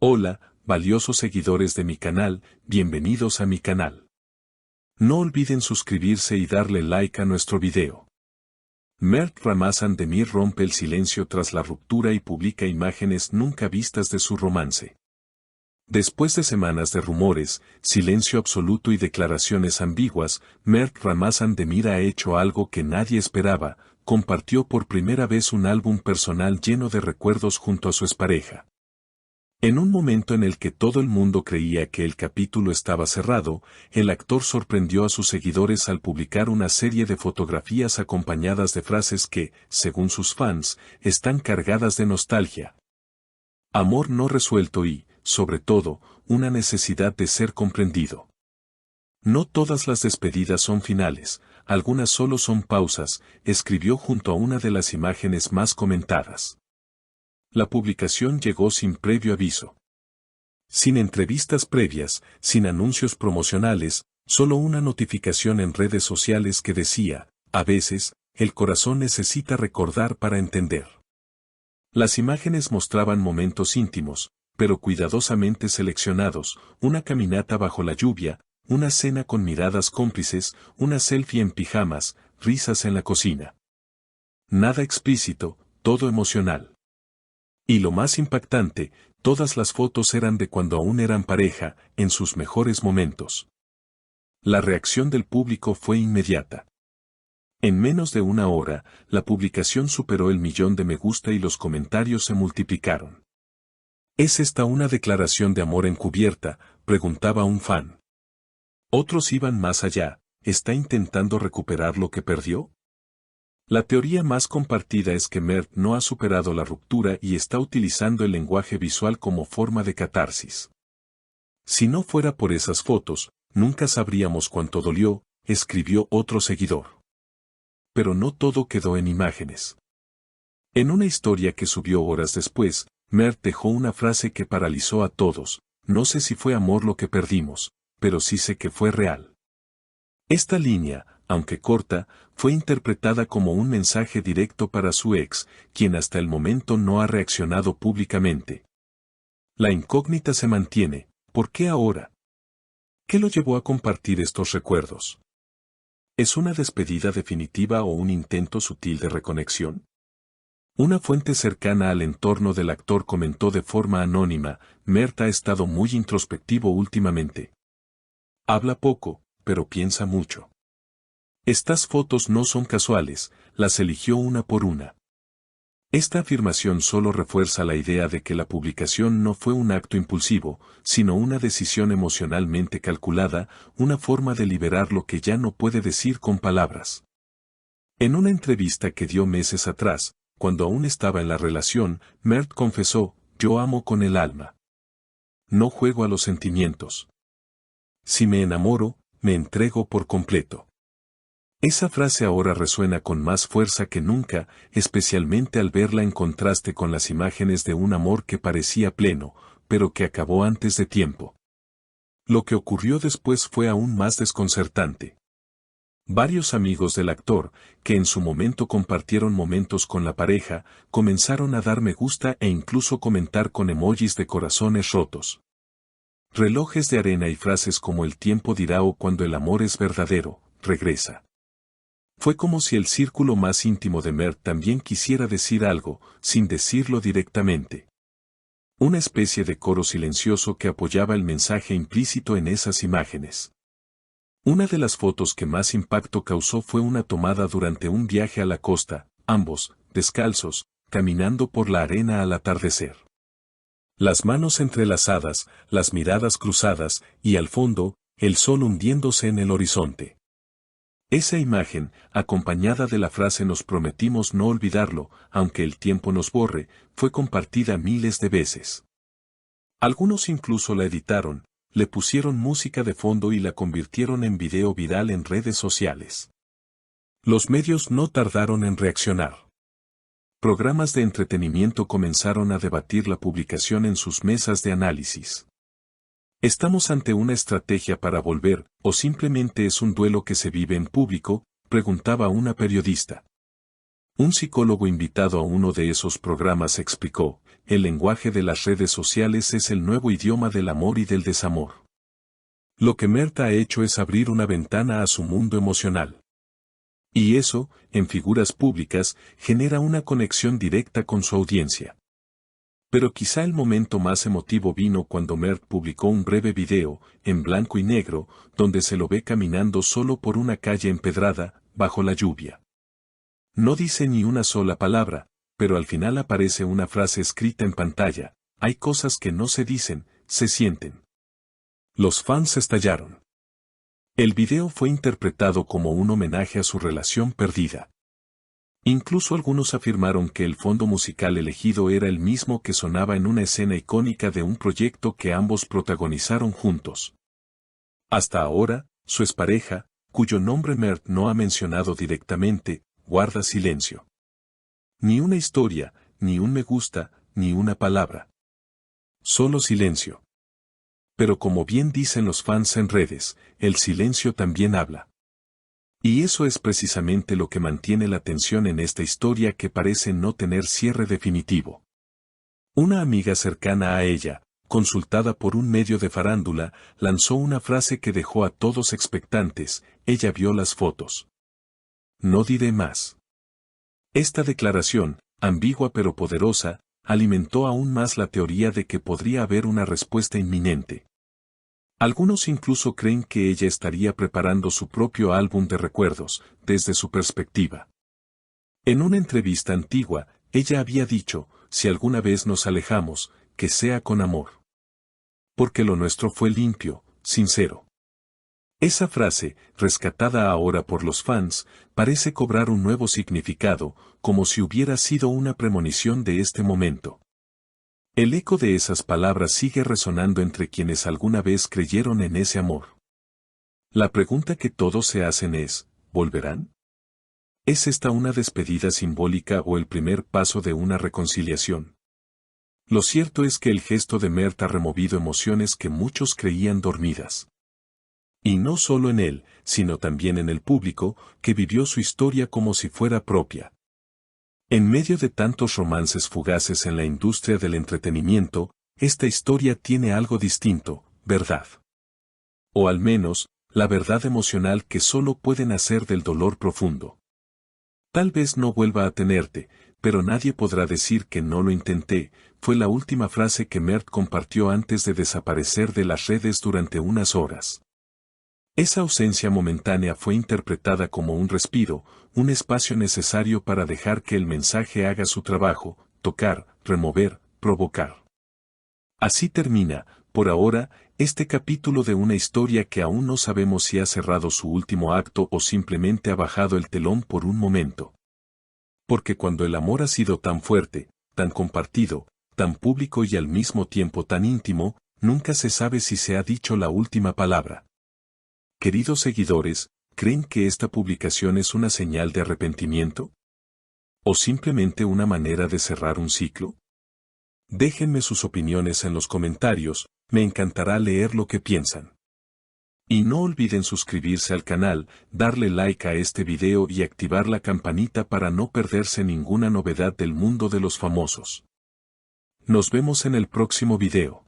Hola, valiosos seguidores de mi canal, bienvenidos a mi canal. No olviden suscribirse y darle like a nuestro video. Mert Ramazan Demir rompe el silencio tras la ruptura y publica imágenes nunca vistas de su romance. Después de semanas de rumores, silencio absoluto y declaraciones ambiguas, Mert Ramazan Demir ha hecho algo que nadie esperaba, compartió por primera vez un álbum personal lleno de recuerdos junto a su expareja. En un momento en el que todo el mundo creía que el capítulo estaba cerrado, el actor sorprendió a sus seguidores al publicar una serie de fotografías acompañadas de frases que, según sus fans, están cargadas de nostalgia. Amor no resuelto y, sobre todo, una necesidad de ser comprendido. No todas las despedidas son finales, algunas solo son pausas, escribió junto a una de las imágenes más comentadas. La publicación llegó sin previo aviso. Sin entrevistas previas, sin anuncios promocionales, solo una notificación en redes sociales que decía, a veces, el corazón necesita recordar para entender. Las imágenes mostraban momentos íntimos, pero cuidadosamente seleccionados, una caminata bajo la lluvia, una cena con miradas cómplices, una selfie en pijamas, risas en la cocina. Nada explícito, todo emocional. Y lo más impactante, todas las fotos eran de cuando aún eran pareja, en sus mejores momentos. La reacción del público fue inmediata. En menos de una hora, la publicación superó el 1.000.000 de me gusta y los comentarios se multiplicaron. ¿Es esta una declaración de amor encubierta?, preguntaba un fan. Otros iban más allá, ¿está intentando recuperar lo que perdió? La teoría más compartida es que Mert no ha superado la ruptura y está utilizando el lenguaje visual como forma de catarsis. Si no fuera por esas fotos, nunca sabríamos cuánto dolió, escribió otro seguidor. Pero no todo quedó en imágenes. En una historia que subió horas después, Mert dejó una frase que paralizó a todos: no sé si fue amor lo que perdimos, pero sí sé que fue real. Esta línea, aunque corta, fue interpretada como un mensaje directo para su ex, quien hasta el momento no ha reaccionado públicamente. La incógnita se mantiene, ¿por qué ahora? ¿Qué lo llevó a compartir estos recuerdos? ¿Es una despedida definitiva o un intento sutil de reconexión? Una fuente cercana al entorno del actor comentó de forma anónima: Mert ha estado muy introspectivo últimamente. Habla poco, pero piensa mucho. Estas fotos no son casuales, las eligió una por una. Esta afirmación solo refuerza la idea de que la publicación no fue un acto impulsivo, sino una decisión emocionalmente calculada, una forma de liberar lo que ya no puede decir con palabras. En una entrevista que dio meses atrás, cuando aún estaba en la relación, Mert confesó: yo amo con el alma. No juego a los sentimientos. Si me enamoro, me entrego por completo. Esa frase ahora resuena con más fuerza que nunca, especialmente al verla en contraste con las imágenes de un amor que parecía pleno, pero que acabó antes de tiempo. Lo que ocurrió después fue aún más desconcertante. Varios amigos del actor, que en su momento compartieron momentos con la pareja, comenzaron a dar me gusta e incluso comentar con emojis de corazones rotos. Relojes de arena y frases como el tiempo dirá o cuando el amor es verdadero, regresa. Fue como si el círculo más íntimo de Mert también quisiera decir algo, sin decirlo directamente. Una especie de coro silencioso que apoyaba el mensaje implícito en esas imágenes. Una de las fotos que más impacto causó fue una tomada durante un viaje a la costa, ambos, descalzos, caminando por la arena al atardecer. Las manos entrelazadas, las miradas cruzadas, y al fondo, el sol hundiéndose en el horizonte. Esa imagen, acompañada de la frase nos prometimos no olvidarlo, aunque el tiempo nos borre, fue compartida miles de veces. Algunos incluso la editaron, le pusieron música de fondo y la convirtieron en video viral en redes sociales. Los medios no tardaron en reaccionar. Programas de entretenimiento comenzaron a debatir la publicación en sus mesas de análisis. ¿Estamos ante una estrategia para volver, o simplemente es un duelo que se vive en público?, preguntaba una periodista. Un psicólogo invitado a uno de esos programas explicó, el lenguaje de las redes sociales es el nuevo idioma del amor y del desamor. Lo que Mert ha hecho es abrir una ventana a su mundo emocional. Y eso, en figuras públicas, genera una conexión directa con su audiencia. Pero quizá el momento más emotivo vino cuando Mert publicó un breve video, en blanco y negro, donde se lo ve caminando solo por una calle empedrada, bajo la lluvia. No dice ni una sola palabra, pero al final aparece una frase escrita en pantalla: hay cosas que no se dicen, se sienten. Los fans estallaron. El video fue interpretado como un homenaje a su relación perdida. Incluso algunos afirmaron que el fondo musical elegido era el mismo que sonaba en una escena icónica de un proyecto que ambos protagonizaron juntos. Hasta ahora, su expareja, cuyo nombre Mert no ha mencionado directamente, guarda silencio. Ni una historia, ni un me gusta, ni una palabra. Solo silencio. Pero como bien dicen los fans en redes, el silencio también habla. Y eso es precisamente lo que mantiene la tensión en esta historia que parece no tener cierre definitivo. Una amiga cercana a ella, consultada por un medio de farándula, lanzó una frase que dejó a todos expectantes: ella vio las fotos. No diré más. Esta declaración, ambigua pero poderosa, alimentó aún más la teoría de que podría haber una respuesta inminente. Algunos incluso creen que ella estaría preparando su propio álbum de recuerdos, desde su perspectiva. En una entrevista antigua, ella había dicho: si alguna vez nos alejamos, que sea con amor. Porque lo nuestro fue limpio, sincero. Esa frase, rescatada ahora por los fans, parece cobrar un nuevo significado, como si hubiera sido una premonición de este momento. El eco de esas palabras sigue resonando entre quienes alguna vez creyeron en ese amor. La pregunta que todos se hacen es: ¿volverán? ¿Es esta una despedida simbólica o el primer paso de una reconciliación? Lo cierto es que el gesto de Mert ha removido emociones que muchos creían dormidas. Y no solo en él, sino también en el público, que vivió su historia como si fuera propia. En medio de tantos romances fugaces en la industria del entretenimiento, esta historia tiene algo distinto: verdad. O al menos, la verdad emocional que solo puede nacer del dolor profundo. Tal vez no vuelva a tenerte, pero nadie podrá decir que no lo intenté, fue la última frase que Mert compartió antes de desaparecer de las redes durante unas horas. Esa ausencia momentánea fue interpretada como un respiro, un espacio necesario para dejar que el mensaje haga su trabajo: tocar, remover, provocar. Así termina, por ahora, este capítulo de una historia que aún no sabemos si ha cerrado su último acto o simplemente ha bajado el telón por un momento. Porque cuando el amor ha sido tan fuerte, tan compartido, tan público y al mismo tiempo tan íntimo, nunca se sabe si se ha dicho la última palabra. Queridos seguidores, ¿creen que esta publicación es una señal de arrepentimiento? ¿O simplemente una manera de cerrar un ciclo? Déjenme sus opiniones en los comentarios, me encantará leer lo que piensan. Y no olviden suscribirse al canal, darle like a este video y activar la campanita para no perderse ninguna novedad del mundo de los famosos. Nos vemos en el próximo video.